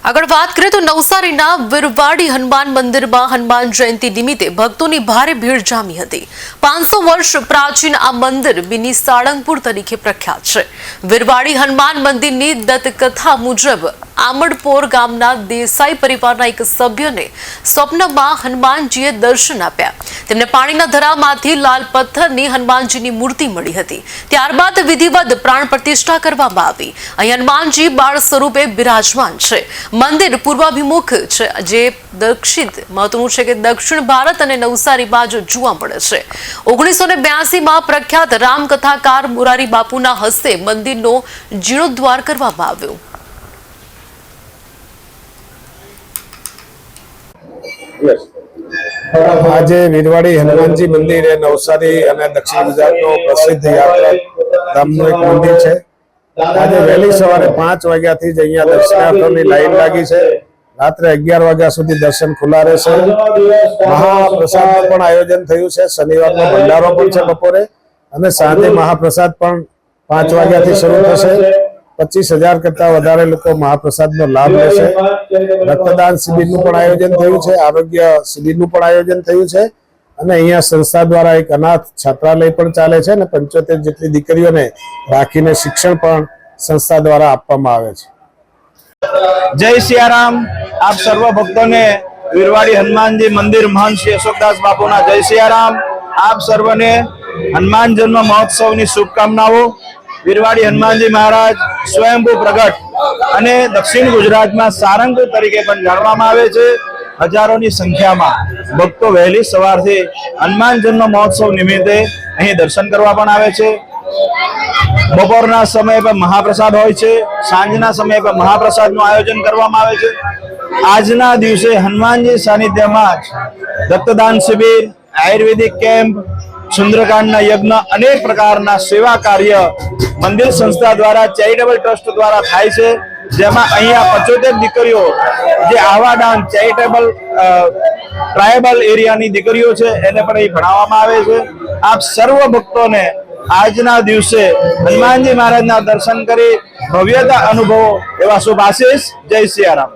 આગળ વાત કરીએ તો નવસારીના વિરવાડી હનુમાન મંદિરમાં હનુમાન જયંતિ નિમિત્તે ભક્તોની ભારે ભીડ જામી હતી। 500 વર્ષ પ્રાચીન આ મંદિર મિની સાળંગપુર તરીકે પ્રખ્યાત છે। વિરવાડી હનુમાન મંદિરની દંતકથા મુજબ આમડપોર ગામના દેસાઈ પરિવારના એક સભ્યને સ્વપ્નમાં હનુમાનજીએ દર્શન આપ્યા। તેમને પાણીના ધરામાંથી લાલ પથ્થરની હનુમાનજીની મૂર્તિ મળી હતી। ત્યારબાદ વિધિવત પ્રાણ પ્રતિષ્ઠા કરવામાં આવી। અહીં હનુમાનજી બાળ સ્વરૂપે બિરાજમાન છે। મંદિર પૂર્વાભિમુખ છે, જે મહત્વનું છે કે દક્ષિણ ભારત અને નવસારી બાજુ જોવા મળે છે। 1982માં પ્રખ્યાત રામકથાકાર મોરારી બાપુના હસ્તે મંદિરનો જીર્ણોદ્ધાર કરવામાં આવ્યો। आज विरवाड़ी हनुमानजी मंदिर है नवसारी और दक्षिण गुजरात नो प्रसिद्ध यात्रा धामनु एक मंदिर है। आज वहेली सवारे 5 वाग्या थी ज अहींया दर्शनार्थीओनी लाइन लागी है। रात्रे 11 वाग्या सुधी दर्शन खुला रहेशे। महाप्रसादनुं पण आयोजन थयुं छे। शनिवारनो भंडारो पण छे बपोरे अने सांजे महाप्रसाद पण 5 वाग्या थी शरू थशे। 25,000 करता वधारे लोको महाप्रसादनो लाभ लेशे। रक्तदान शिबिरनुं पण आयोजन थयुं छे। आरोग्य शिबिरनुं पण आयोजन थयुं छे અને અહીંયા સંસ્થા દ્વારા એક અનાથ છાત્રાલય પણ ચાલે છે અને 75 જેટલી દીકરીઓને રાખીને શિક્ષણ પણ સંસ્થા દ્વારા આપવામાં આવે છે। जय सियाराम। आप सर्व भक्तों ने विरवाड़ी हनुमान जी मंदिर महंत श्री अशोकदास बापूना जय सियाराम। आप सर्वने हनुमान जन्म महोत्सव की शुभकामनाओं। विरवाड़ी हनुमान जी महाराज स्वयंभू प्रगट अने दक्षिण गुजरात में सारंगपुर तरीके पण जाणवामां आवे छे। हजारों की संख्या में भक्तों वहेली सवारथी हनुमान जन्म महोत्सव निमित्ते अहीं दर्शन करवा पण आवे छे। बपोरना समय पर महाप्रसाद होय छे। सांजना समय पर महाप्रसाद नु आयोजन करवामां आवे छे। आजना दिवसे हनुमानजी सानिध्यमां रक्तदान शिबिर, आयुर्वेदिक केम्प, सुंदरकांड यज्ञ अनेक प्रकारना सेवा कार्य मंदिर संस्था द्वारा चेरिटेबल ट्रस्ट द्वारा थाय छे। जेमां अहींया 75 दीकरीओ जे आवाडान चेरिटेबल ट्राइबल एरियानी दीकरीओ छे एने पण અહીં ભણાવવામાં આવે છે। આપ સર્વ ભક્તોને આજના દિવસે હનુમાનજી મહારાજના દર્શન કરી ભવ્યતા અનુભવો એવા શુભ આશીષ। જય સિયારામ।